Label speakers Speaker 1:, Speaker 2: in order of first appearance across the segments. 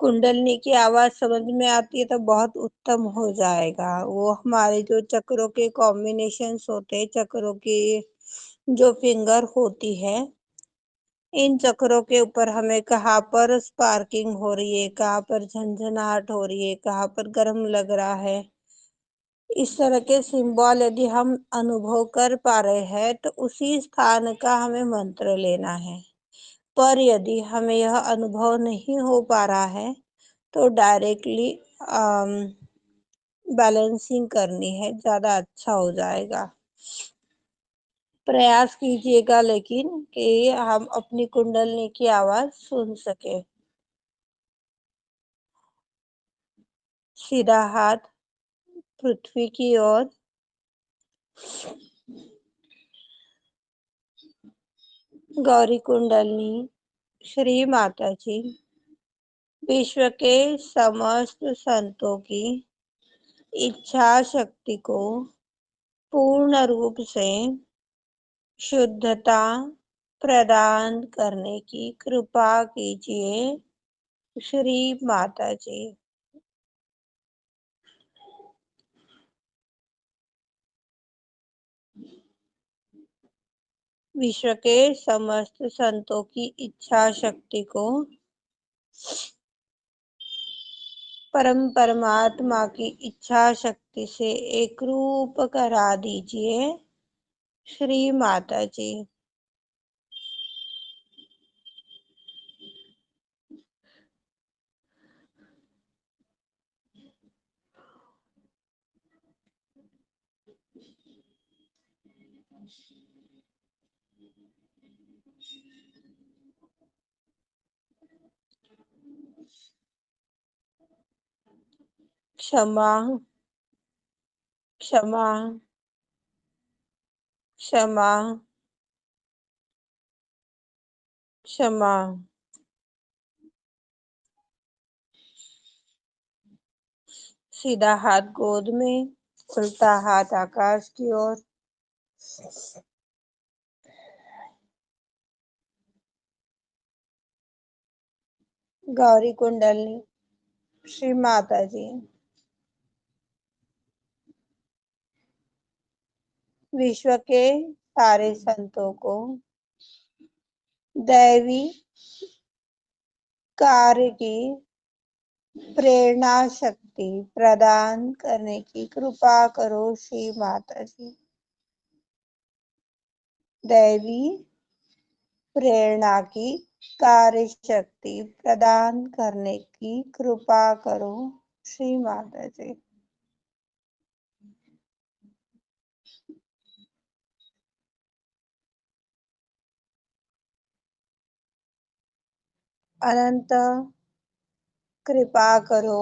Speaker 1: कुंडलनी की आवाज समझ में आती है तो बहुत उत्तम हो जाएगा। वो हमारे जो चक्रों के कॉम्बिनेशंस होते हैं, चक्रों की जो फिंगर होती है, इन चक्रों के ऊपर हमें कहाँ पर स्पार्किंग हो रही है, कहाँ पर झंझनाहट हो रही है, कहाँ पर गर्म लग रहा है, इस तरह के सिंबल यदि हम अनुभव कर पा रहे हैं तो उसी स्थान का हमें मंत्र लेना है। पर यदि हमें यह अनुभव नहीं हो पा रहा है तो डायरेक्टली बैलेंसिंग करनी है, ज्यादा अच्छा हो जाएगा। प्रयास कीजिएगा लेकिन कि हम अपनी कुंडलनी की आवाज सुन सके। सीधा हाथ पृथ्वी की ओर, गौरी कुंडलनी। श्री माता जी, विश्व के समस्त संतों की इच्छा शक्ति को पूर्ण रूप से शुद्धता प्रदान करने की कृपा कीजिए। श्री माता जी। विश्व के समस्त संतों की इच्छा शक्ति को परम परमात्मा की इच्छा शक्ति से एक रूप करा दीजिए। श्री माता जी। क्षमा क्षमा क्षमा क्षमा। सीधा हाथ गोद में, उल्टा हाथ आकाश की ओर। गौरी कुंडलनी। श्री माता जी। विश्व के सारे संतों को दैवी कार्य की प्रेरणा शक्ति प्रदान करने की कृपा करो। श्री माता जी। दैवी प्रेरणा की कार्य शक्ति प्रदान करने की कृपा करो। श्री माता जी। अनंत कृपा करो।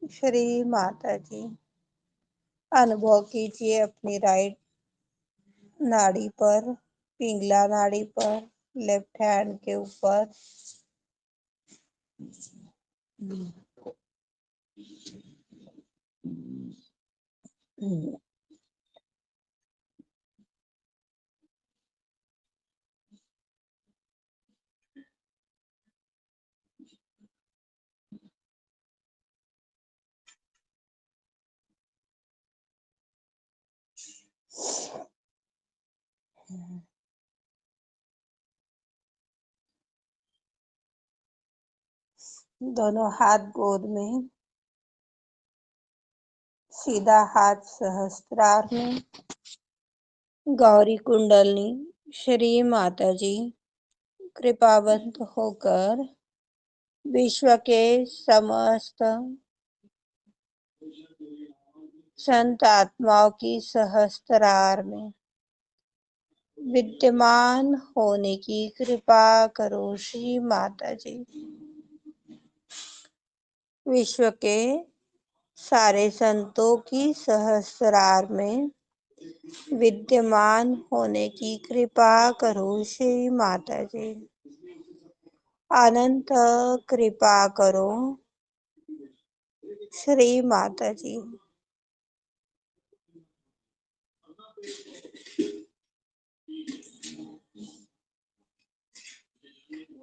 Speaker 1: श्री माता जी। अनुभव कीजिए अपनी राइट नाड़ी पर, पिंगला नाड़ी पर, लेफ्ट हैंड के ऊपर। दोनों हाथ गोद में, सीधा हाथ सहस्त्रार में। गौरी कुंडलनी। श्री माता जी कृपावंत होकर विश्व के समस्त संत आत्माओं की सहस्त्रार में विद्यमान होने की कृपा करो। श्री माता जी। विश्व के सारे संतों की सहस्रार में विद्यमान होने की कृपा करो। श्री माता जी। अनंत कृपा करो। श्री माता जी।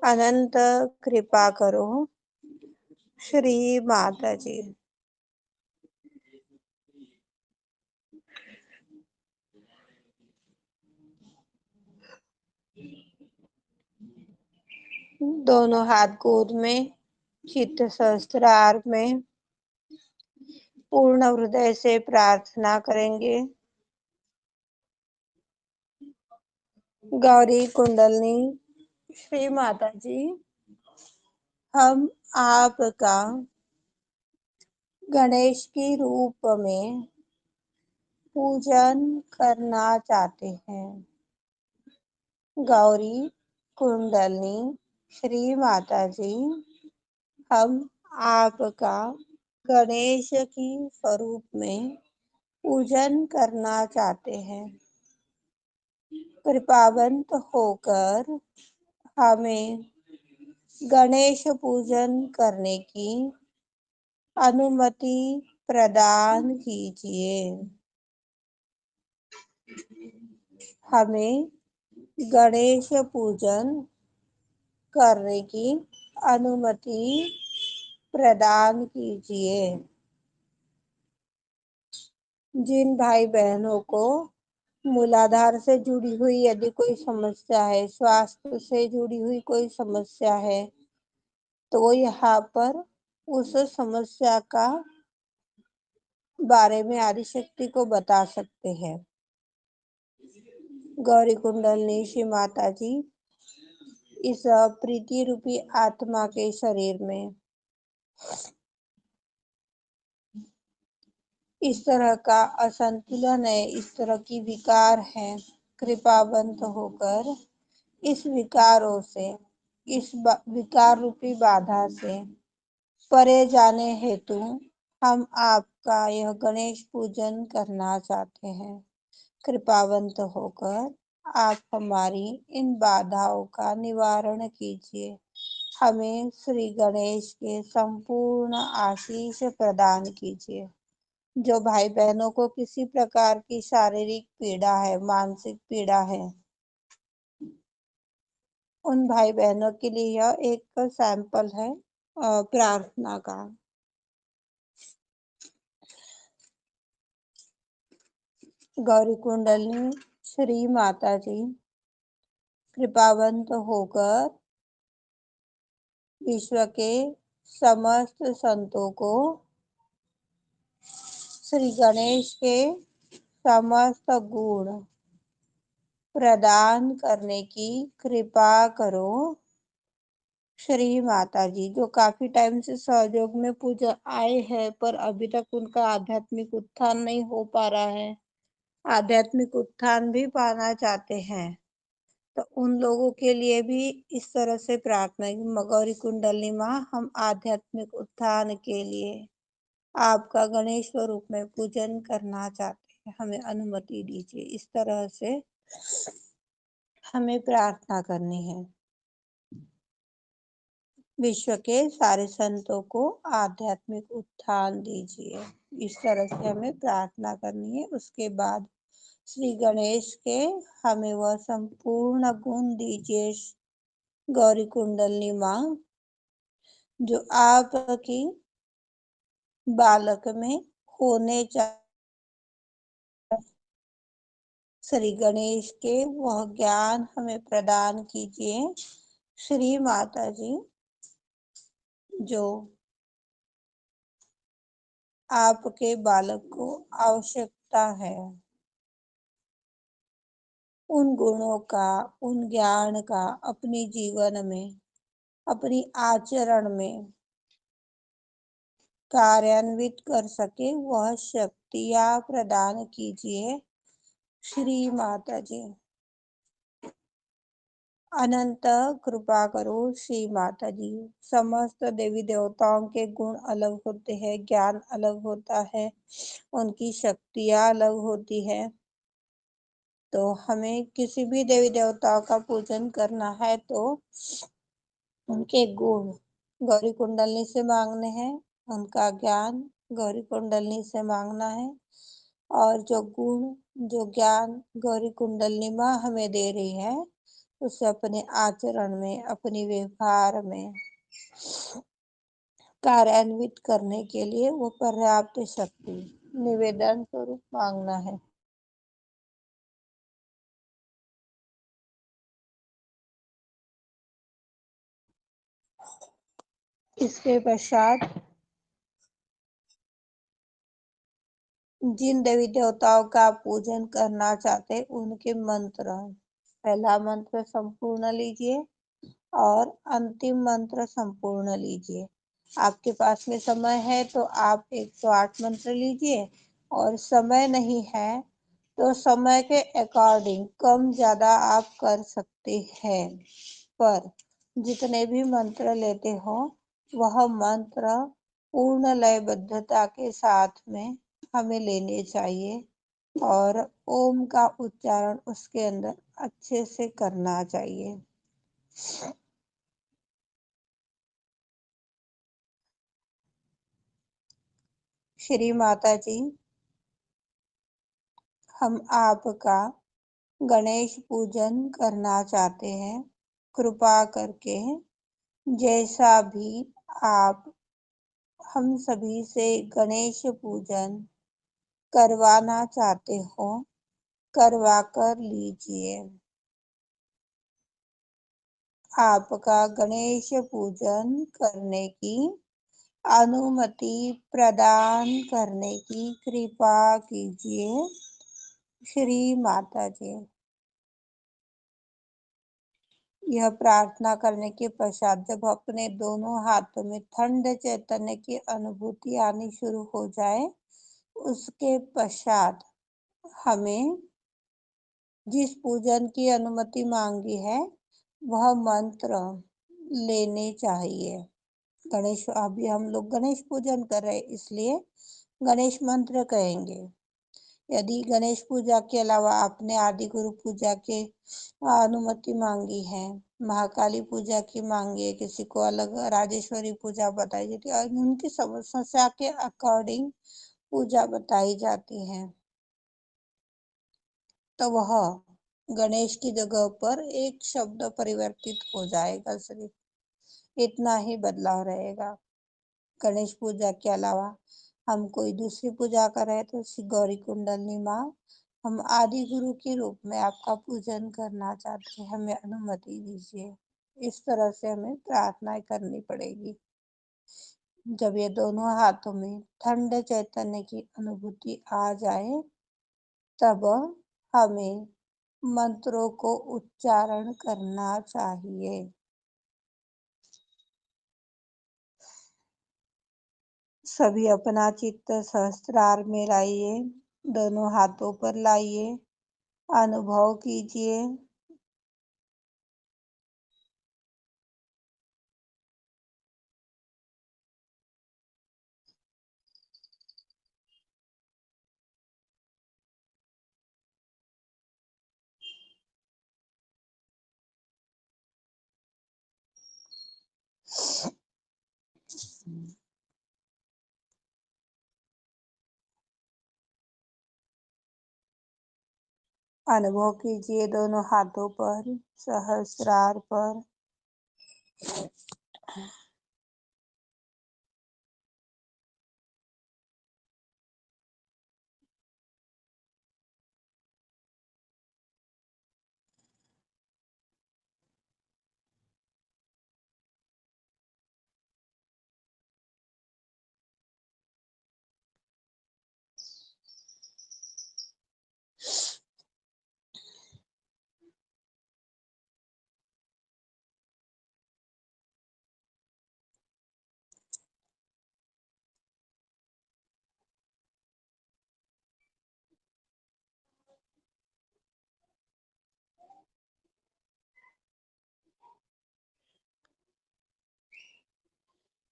Speaker 1: अनंत कृपा करो। श्री माता जी। दोनों हाथ गोद में, चित्त सहस्त्रार में, पूर्ण हृदय से प्रार्थना करेंगे। गौरी कुंडलनी श्री माता जी, हम आपका गणेश के रूप में पूजन करना चाहते हैं। गौरी कुंडलनी श्री माता जी, हम आपका गणेश की स्वरूप में पूजन करना चाहते हैं। कृपावंत होकर हमें गणेश पूजन करने की अनुमति प्रदान कीजिए। हमें गणेश पूजन करने की अनुमति प्रदान कीजिए। जिन भाई बहनों को मूलाधार से जुड़ी हुई यदि कोई समस्या है, स्वास्थ्य से जुड़ी हुई कोई समस्या है, तो यहाँ पर उस समस्या का बारे में आदिशक्ति को बता सकते हैं। गौरी कुंडलनी श्री माता जी, इस प्रीति रूपी आत्मा के शरीर में इस तरह का असंतुलन है, इस तरह की विकार है, कृपावंत होकर इस विकारों से, इस विकार रूपी बाधा से परे जाने हेतु हम आपका यह गणेश पूजन करना चाहते हैं। कृपावंत होकर आप हमारी इन बाधाओं का निवारण कीजिए। हमें श्री गणेश के संपूर्ण आशीष प्रदान कीजिए। जो भाई बहनों को किसी प्रकार की शारीरिक पीड़ा है, मानसिक पीड़ा है, उन भाई बहनों के लिए यह एक सैंपल है प्रार्थना का। गौरी कुंडली श्री माता जी, कृपावंत होकर विश्व के समस्त संतों को श्री गणेश के समस्त गुण प्रदान करने की कृपा करो। श्री माता जी, जो काफी टाइम से सहयोग में पूजा आए हैं पर अभी तक उनका आध्यात्मिक उत्थान नहीं हो पा रहा है, आध्यात्मिक उत्थान भी पाना चाहते हैं, तो उन लोगों के लिए भी इस तरह से प्रार्थना है। गौरी कुंडली माँ, हम आध्यात्मिक उत्थान के लिए आपका गणेश स्वरूप में पूजन करना चाहते हैं, हमें अनुमति दीजिए। इस तरह से हमें प्रार्थना करनी है। विश्व के सारे संतों को आध्यात्मिक उत्थान दीजिए, इस तरह से हमें प्रार्थना करनी है। उसके बाद श्री गणेश के हमें वह संपूर्ण गुण दीजिए गौरी कुंडली माँ, जो आपकी बालक में होने चाहिए। श्री गणेश के वह ज्ञान हमें प्रदान कीजिए। श्री माता जी, जो आपके बालक को आवश्यकता है, उन गुणों का, उन ज्ञान का अपने जीवन में, अपनी आचरण में कार्यान्वित कर सके, वह शक्तियाँ प्रदान कीजिए। श्री माता जी, अनंत कृपा करो। श्री माता जी, समस्त देवी देवताओं के गुण अलग होते हैं, ज्ञान अलग होता है, उनकी शक्तियाँ अलग होती है, तो हमें किसी भी देवी देवताओं का पूजन करना है तो उनके गुण गौरी कुंडलनी से मांगने हैं, उनका ज्ञान गौरी कुंडलनी से मांगना है, और जो गुण, जो ज्ञान गौरी कुंडलनी माँ हमें दे रही है, उसे अपने आचरण में, अपने व्यवहार में कार्यान्वित करने के लिए वो पर्याप्त शक्ति निवेदन स्वरूप मांगना है। इसके पश्चात जिन देवी देवताओं का आप पूजन करना चाहते हैं उनके मंत्र, पहला मंत्र संपूर्ण लीजिए और अंतिम मंत्र संपूर्ण लीजिए। आपके पास में समय है तो आप 108 मंत्र लीजिए, और समय नहीं है तो समय के अकॉर्डिंग कम ज्यादा आप कर सकते हैं। पर जितने भी मंत्र लेते हो वह मंत्र पूर्ण लयबद्धता के साथ में हमें लेने चाहिए, और ओम का उच्चारण उसके अंदर अच्छे से करना चाहिए। श्री माता जी, हम आपका गणेश पूजन करना चाहते हैं। कृपा करके जैसा भी आप हम सभी से गणेश पूजन करवाना चाहते हो करवा कर लीजिए। आपका गणेश पूजन करने की अनुमति प्रदान करने की कृपा कीजिए श्री माता जी। यह प्रार्थना करने के पश्चात जब अपने दोनों हाथों में ठंड चैतन्य की अनुभूति आनी शुरू हो जाए, उसके पश्चात हमें जिस पूजन की अनुमति मांगी है वह मंत्र लेने चाहिए। गणेश, अभी हम लोग गणेश पूजन कर रहे हैं इसलिए गणेश मंत्र कहेंगे। यदि गणेश पूजा के अलावा आपने आदि गुरु पूजा के अनुमति मांगी है, महाकाली पूजा की मांगी है, किसी को अलग राजेश्वरी पूजा बताई जाती है और उनकी समस्या के अकॉर्डिंग पूजा बताई जाती है, तो वह गणेश की जगह पर एक शब्द परिवर्तित हो जाएगा, सिर्फ इतना ही बदलाव रहेगा। गणेश पूजा के अलावा हम कोई दूसरी पूजा कर रहे हैं तो श्री गौरी कुंडलनी माँ, हम आदि गुरु के रूप में आपका पूजन करना चाहते हैं, हमें अनुमति दीजिए। इस तरह से हमें प्रार्थनाएं करनी पड़ेगी। जब ये दोनों हाथों में ठंड चैतन्य की अनुभूति आ जाए तब हमें मंत्रों को उच्चारण करना चाहिए। सभी अपना चित्त सहस्त्रार में लाइए, दोनों हाथों पर लाइए, अनुभव कीजिए। अनुभव कीजिए दोनों हाथों पर, सहस्त्रार पर।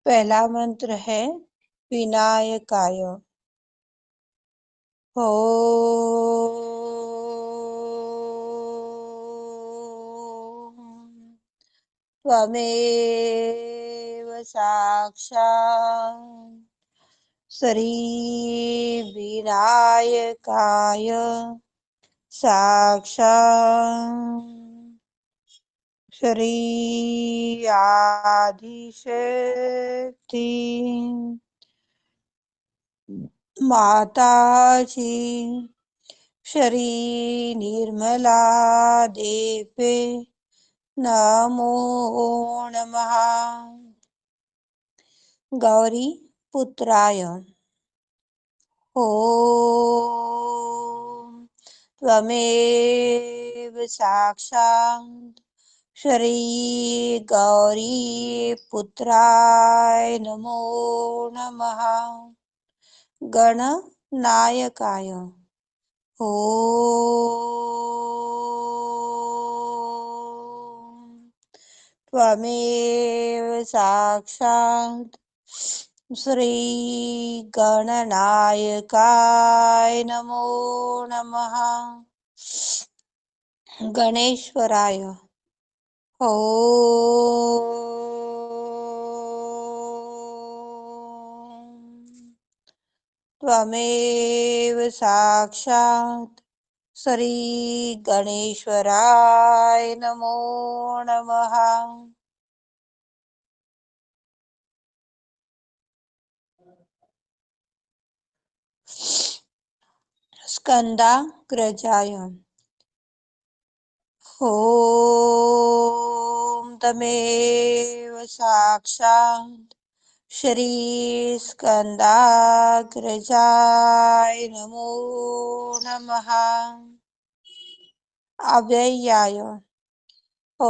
Speaker 1: पहला मंत्र है विनायकाय। ओम त्वमेव साक्षात् श्री विनायकाय साक्षात् श्री आदिशक्ति माता जी, श्री निर्मला देवी नमो नमः। गौरी पुत्राय ॐ त्वमेव साक्षात् श्री गौरी पुत्राय नमो नमः। गणनायकाय ॐ त्वमेव साक्षात् श्री गणनायकाय नमो नमः। गणेश्वराय ॐ त्वमेव साक्षात् श्री गणेश्वराय नमो नमः। स्कंदाग्रजाय ॐ तमेव साक्षात् श्री स्कंदाग्रजाय नमो नमः। अव्ययाय ॐ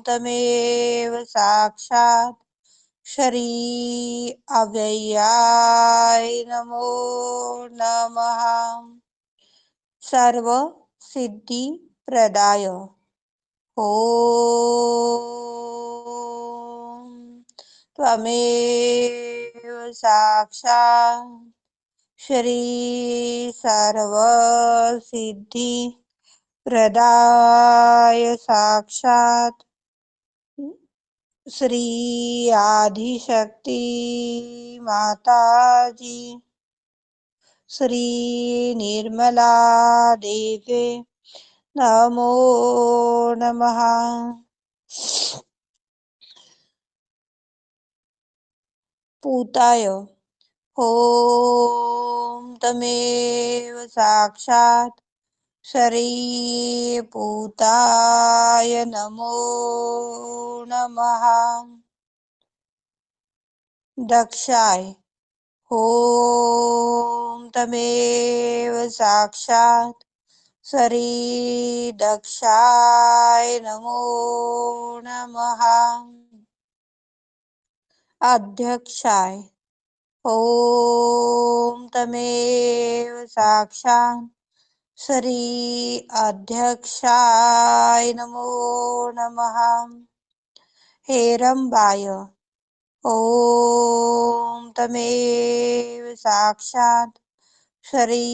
Speaker 1: तमेव साक्षात् श्री अव्ययाय नमो नमः। सर्व सिद्धि प्रदाय ॐ त्वमेव साक्षात् श्री सर्व सिद्धि प्रदाय साक्षात् श्री आदिशक्ति माता जी, श्री निर्मला देवी नमो नमः। पूताय ॐ तमेव साक्षात् श्री पूताय नमो नमः। दक्षाय ॐ तमेव साक्षात् श्री दक्षाय नमो नमः। अध्यक्षाय ॐ तमेव साक्षात् श्री अध्यक्षाय नमो नमः। हेरंबाय ॐ तमेव साक्षात् श्री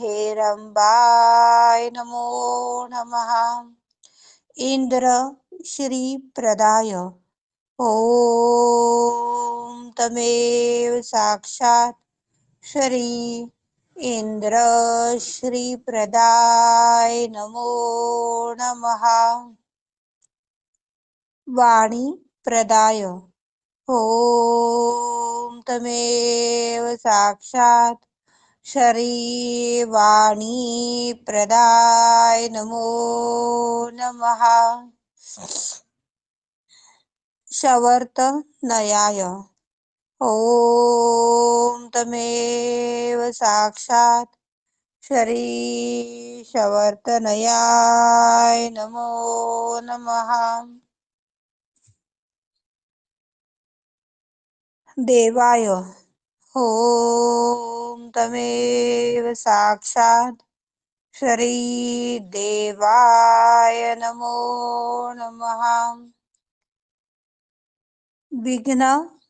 Speaker 1: हेरंबाय नमो नमः। इंद्र श्री प्रदाय ॐ तमेव साक्षात् श्री इंद्र श्री प्रदाय नमो नमः। वाणी प्रदाय ॐ तमेव साक्षात् श्री वाणी प्रदाय नमो नमः। शवर्तनयाय ॐ तमेव साक्षात् श्री शवर्तनयाय नमो नमः। देवाय ॐ तमेव साक्षात् श्री देवाय नमो नमः। विघ्न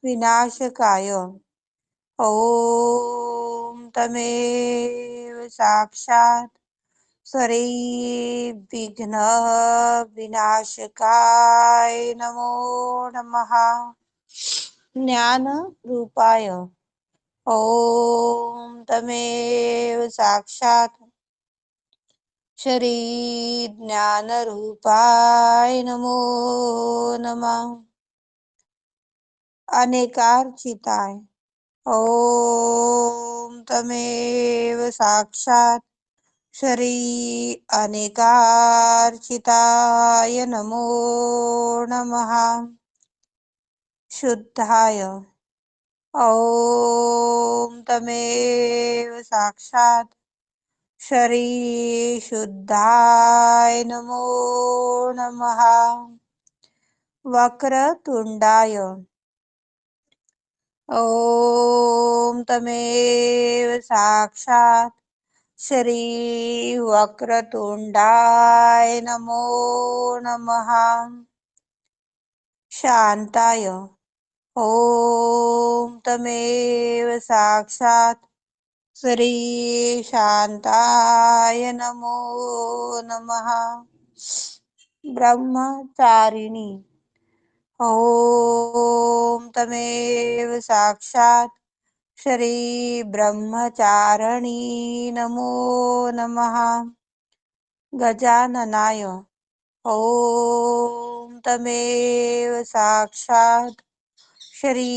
Speaker 1: विनाशकाय ॐ तमेव साक्षात् श्री विघ्न विनाशकाय नमो नमः। ज्ञान रूपाय ॐ तमेव साक्षात् श्री ज्ञानरूपाय नमो नमः। अनेकार्चिताय ॐ तमेव साक्षात् श्री अनेकार्चिताय नमो नमः। शुद्धाय ॐ तमेव साक्षात् श्री शुद्धाय नमो नमः। वक्रतुंडाय ॐ तमेव साक्षात् श्री वक्रतुंडाय नमो नमः। शांताय ॐ तमेव साक्षात् श्री शांताय नमो नमः। ब्रह्मचारिणी ॐ तमेव साक्षात् श्री ब्रह्मचारिणी नमो नमः। गजाननाय ॐ तमेव साक्षात् श्री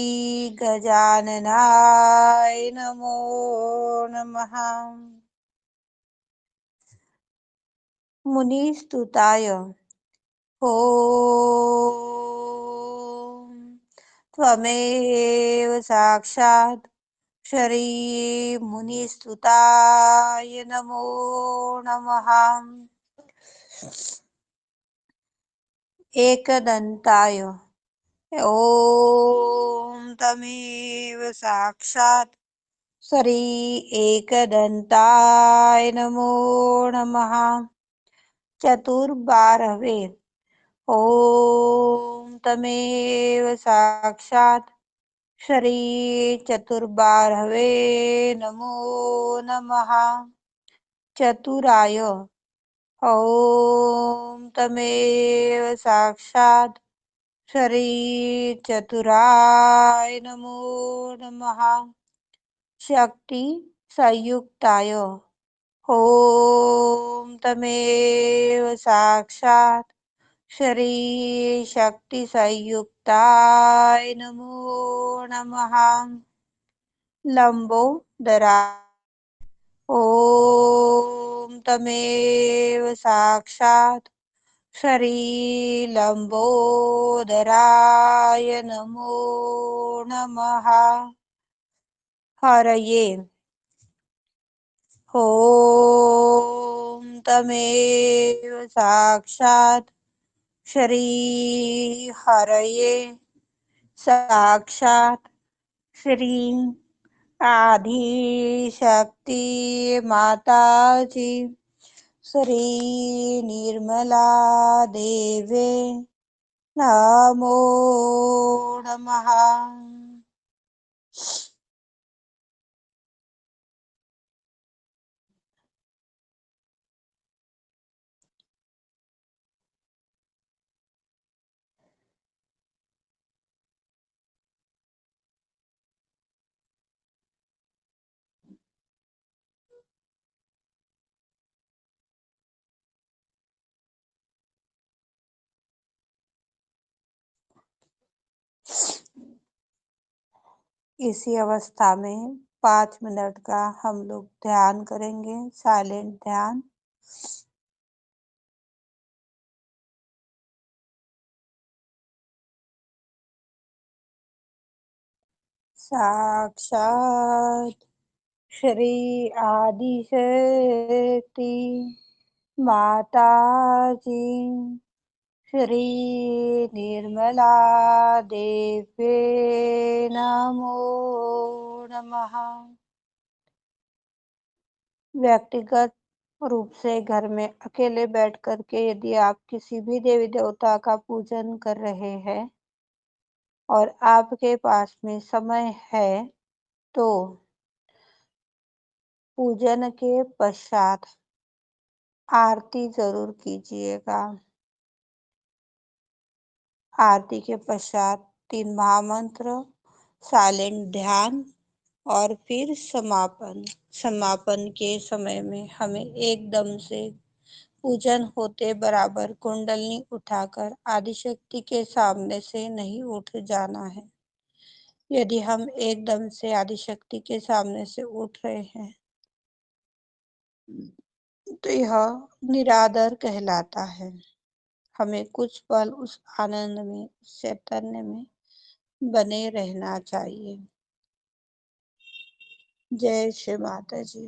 Speaker 1: गजाननाय नमो नमः। मुनिस्तुताय ॐ त्वमेव साक्षात् श्री मुनिस्तुताय नमो नमः। एकदन्ताय ॐ तमेव साक्षात् श्री एकदन्ताय नमो नमः। चतुर्बारहवे ॐ तमेव साक्षात् श्री चतुर्बारहवे नमो नमः। चतुराय ॐ तमेव साक्षात् श्री चतुराय नमो नमः। शक्ति संयुक्ताय ॐ तमेव साक्षात् श्री शक्ति संयुक्ताय नमो नमः। लंबोदराय ॐ तमेव साक्षात् श्री लंबोदराय नमो नमः। हरये ॐ तमेव साक्षात् श्री हरये साक्षात् श्री आदि शक्ति माताजी श्री निर्मला देवे नमो नमः। इसी अवस्था में 5 मिनट का हम लोग ध्यान करेंगे, साइलेंट ध्यान। साक्षात श्री आदिशक्ति माता जी श्री निर्मला देवे नमो नमः। व्यक्तिगत रूप से घर में अकेले बैठ कर के यदि आप किसी भी देवी देवता का पूजन कर रहे हैं और आपके पास में समय है तो पूजन के पश्चात आरती जरूर कीजिएगा। आरती के पश्चात 3 महामंत्र, साइलेंट ध्यान और फिर समापन। समापन के समय में हमें एकदम से पूजन होते बराबर कुंडलनी उठाकर आदिशक्ति के सामने से नहीं उठ जाना है। यदि हम एकदम से आदिशक्ति के सामने से उठ रहे हैं तो यह निरादर कहलाता है। हमें कुछ पल उस आनंद में, उस चैतन्य में बने रहना चाहिए। जय श्री माता जी।